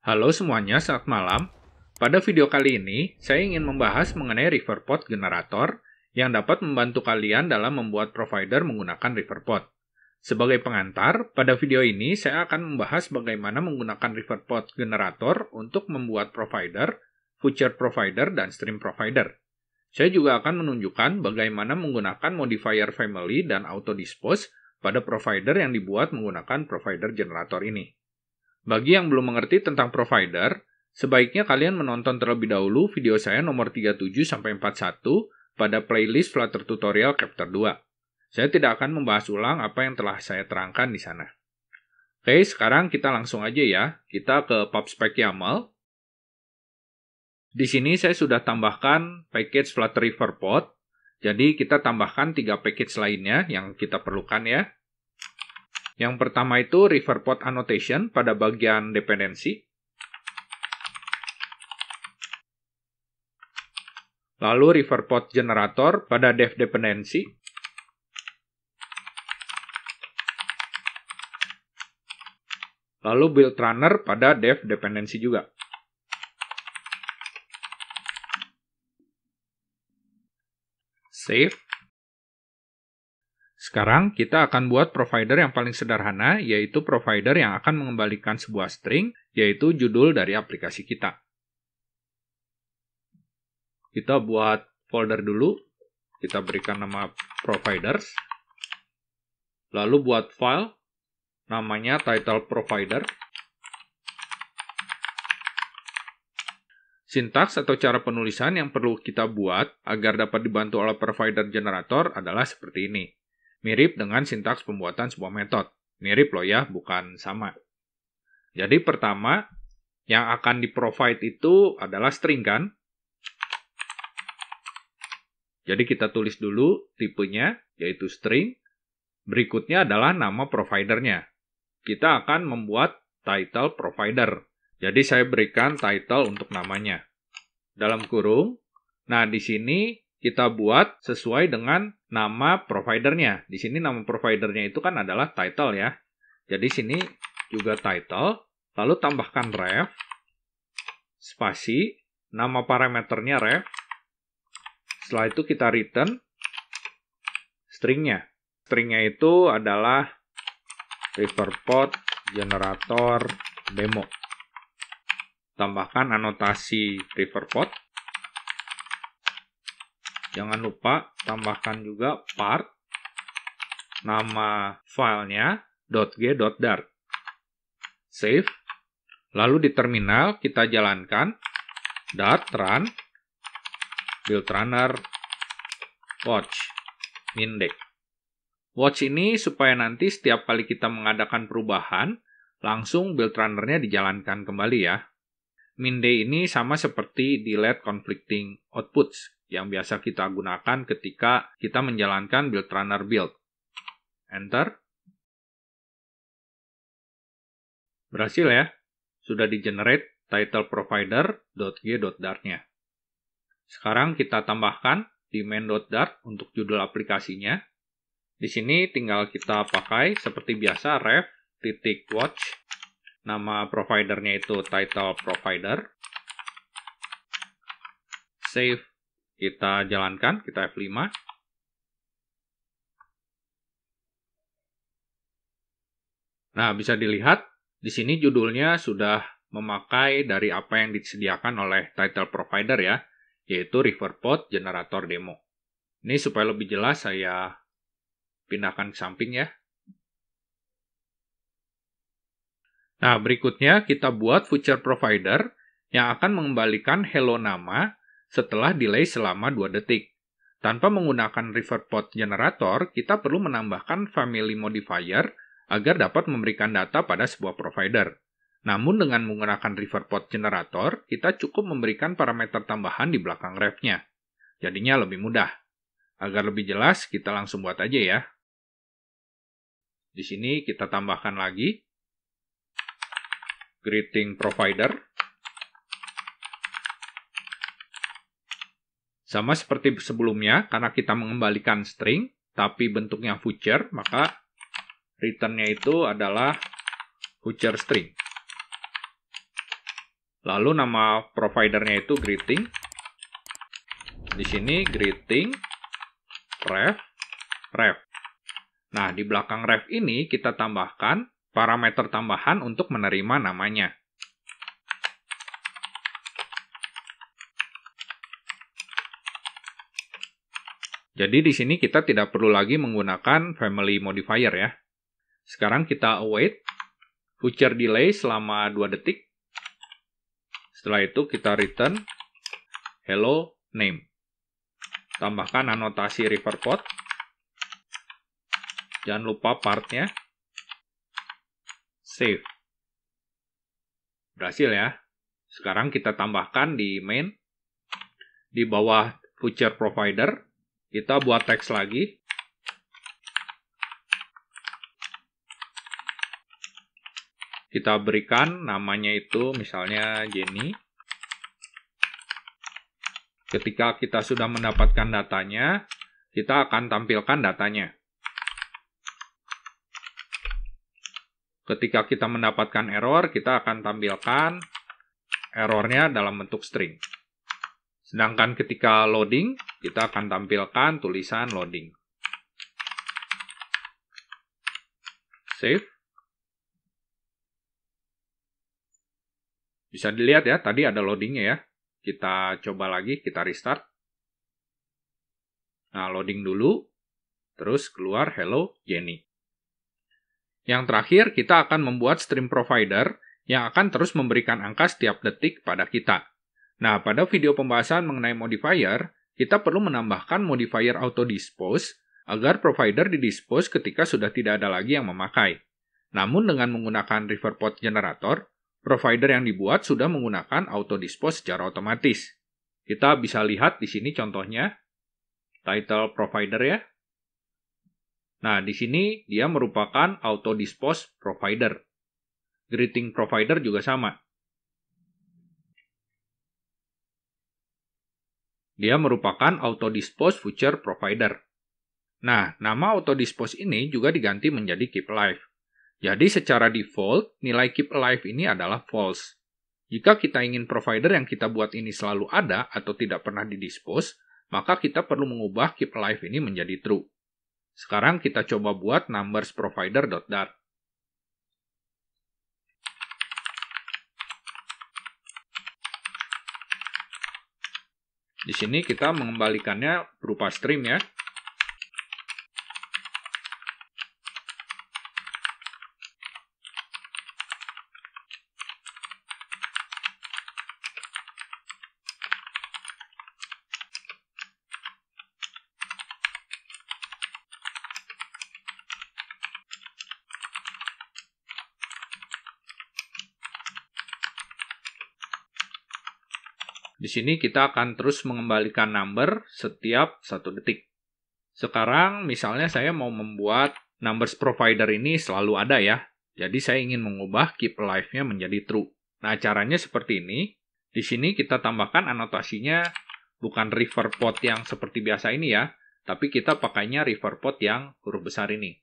Halo semuanya, selamat malam. Pada video kali ini, saya ingin membahas mengenai Riverpod Generator yang dapat membantu kalian dalam membuat provider menggunakan Riverpod. Sebagai pengantar, pada video ini saya akan membahas bagaimana menggunakan Riverpod Generator untuk membuat provider, feature provider, dan stream provider. Saya juga akan menunjukkan bagaimana menggunakan modifier family dan auto dispose pada provider yang dibuat menggunakan provider generator ini. Bagi yang belum mengerti tentang provider, sebaiknya kalian menonton terlebih dahulu video saya nomor 37-41 pada playlist Flutter Tutorial Chapter 2. Saya tidak akan membahas ulang apa yang telah saya terangkan di sana. Oke, sekarang kita langsung aja ya. Kita ke PubSpec YAML. Di sini saya sudah tambahkan package Flutter Riverpod. Jadi kita tambahkan 3 package lainnya yang kita perlukan ya. Yang pertama itu Riverpod Annotation pada bagian dependensi. Lalu Riverpod Generator pada dev dependensi. Lalu Build Runner pada dev dependensi juga. Save. Sekarang kita akan buat provider yang paling sederhana, yaitu provider yang akan mengembalikan sebuah string, yaitu judul dari aplikasi kita. Kita buat folder dulu, kita berikan nama providers, lalu buat file, namanya title provider. Sintaks atau cara penulisan yang perlu kita buat agar dapat dibantu oleh provider generator adalah seperti ini. Mirip dengan sintaks pembuatan sebuah metode. Mirip loh ya, bukan sama. Jadi pertama, yang akan di-provide itu adalah string kan? Jadi kita tulis dulu tipenya, yaitu string. Berikutnya adalah nama providernya. Kita akan membuat title provider. Jadi saya berikan title untuk namanya. Dalam kurung. Nah, di sini kita buat sesuai dengan nama providernya. Di sini nama providernya itu kan adalah title ya. Jadi sini juga title, lalu tambahkan ref, spasi, nama parameternya ref. Setelah itu kita return stringnya. Stringnya itu adalah Riverpod Generator Demo. Tambahkan anotasi Riverpod. Jangan lupa tambahkan juga part, nama filenya .g.dart. Save. Lalu di terminal kita jalankan dart run build runner watch mindex. Watch ini supaya nanti setiap kali kita mengadakan perubahan, langsung build runner-nya dijalankan kembali ya. Minday ini sama seperti delete conflicting outputs yang biasa kita gunakan ketika kita menjalankan build runner build. Enter. Berhasil ya. Sudah di-generate title provider.g.dart-nya. Sekarang kita tambahkan di main.dart untuk judul aplikasinya. Di sini tinggal kita pakai seperti biasa ref.watch. Nama providernya itu title provider. Save. Kita jalankan, kita F5. Nah, bisa dilihat, di sini judulnya sudah memakai dari apa yang disediakan oleh title provider ya, yaitu Riverpod Generator Demo. Ini supaya lebih jelas saya pindahkan ke samping ya. Nah, berikutnya kita buat feature provider yang akan mengembalikan hello nama setelah delay selama 2 detik. Tanpa menggunakan Riverpod Generator, kita perlu menambahkan family modifier agar dapat memberikan data pada sebuah provider. Namun dengan menggunakan Riverpod Generator, kita cukup memberikan parameter tambahan di belakang ref-nya. Jadinya lebih mudah. Agar lebih jelas, kita langsung buat aja ya. Di sini kita tambahkan lagi greeting provider. Sama seperti sebelumnya, karena kita mengembalikan string, tapi bentuknya feature, maka return-nya itu adalah feature string. Lalu nama providernya itu greeting. Di sini greeting ref. Nah, di belakang ref ini kita tambahkan parameter tambahan untuk menerima namanya. Jadi di sini kita tidak perlu lagi menggunakan family modifier ya. Sekarang kita await future delay selama 2 detik. Setelah itu kita return hello name. Tambahkan anotasi refer pod. Jangan lupa partnya. Save. Berhasil ya. Sekarang kita tambahkan di main. Di bawah future provider, kita buat teks lagi. Kita berikan namanya itu misalnya Jenny. Ketika kita sudah mendapatkan datanya, kita akan tampilkan datanya. Ketika kita mendapatkan error, kita akan tampilkan errornya dalam bentuk string. Sedangkan ketika loading, kita akan tampilkan tulisan loading. Save. Bisa dilihat ya, tadi ada loadingnya ya. Kita coba lagi, kita restart. Nah, loading dulu, terus keluar hello Jenny. Yang terakhir, kita akan membuat stream provider yang akan terus memberikan angka setiap detik pada kita. Nah, pada video pembahasan mengenai modifier, kita perlu menambahkan modifier auto dispose agar provider didispose ketika sudah tidak ada lagi yang memakai. Namun dengan menggunakan refer pod generator, provider yang dibuat sudah menggunakan auto dispose secara otomatis. Kita bisa lihat di sini contohnya, title provider ya. Nah, di sini dia merupakan auto dispose provider. Greeting provider juga sama. Dia merupakan auto dispose future provider. Nah, nama auto dispose ini juga diganti menjadi keep alive. Jadi secara default, nilai keep alive ini adalah false. Jika kita ingin provider yang kita buat ini selalu ada atau tidak pernah didispose, maka kita perlu mengubah keep alive ini menjadi true. Sekarang kita coba buat numbersProvider.dart. Di sini kita mengembalikannya berupa stream ya. Di sini kita akan terus mengembalikan number setiap 1 detik. Sekarang misalnya saya mau membuat numbers provider ini selalu ada ya. Jadi saya ingin mengubah keep alive-nya menjadi true. Nah, caranya seperti ini. Di sini kita tambahkan anotasinya bukan refer pod yang seperti biasa ini ya, tapi kita pakainya refer pod yang huruf besar ini.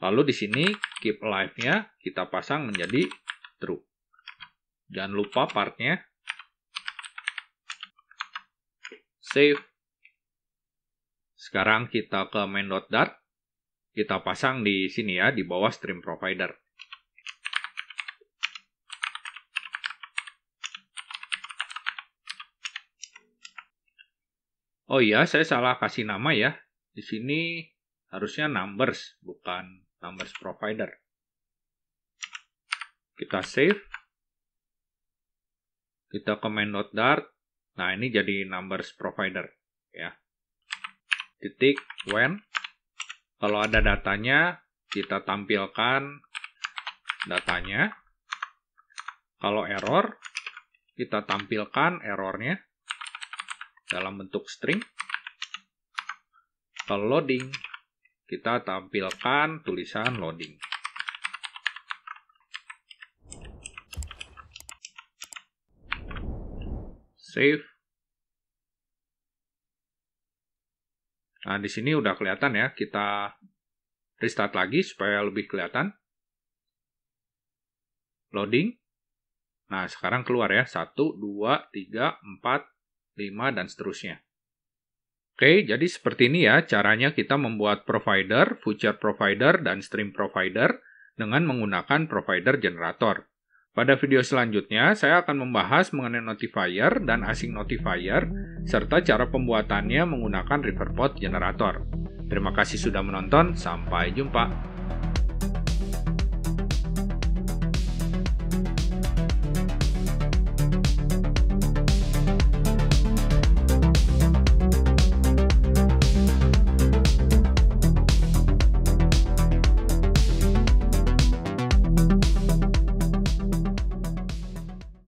Lalu di sini keep alive-nya kita pasang menjadi true. Jangan lupa partnya. Save. Sekarang kita ke main.dart. Kita pasang di sini ya, di bawah stream provider. Oh iya, saya salah kasih nama ya. Di sini harusnya numbers, bukan numbers provider. Kita save. Kita ke main.dart. Nah, ini jadi numbers provider ya. Titik when. Kalau ada datanya, kita tampilkan datanya. Kalau error, kita tampilkan errornya dalam bentuk string. Kalau loading, kita tampilkan tulisan loading. Save. Nah, di sini udah kelihatan ya. Kita restart lagi supaya lebih kelihatan. Loading. Nah, sekarang keluar ya, 1, 2, 3, 4, 5, dan seterusnya. Oke, jadi seperti ini ya caranya kita membuat provider, future provider, dan stream provider dengan menggunakan provider generator. Pada video selanjutnya, saya akan membahas mengenai notifier dan async notifier, serta cara pembuatannya menggunakan Riverpod generator. Terima kasih sudah menonton, sampai jumpa.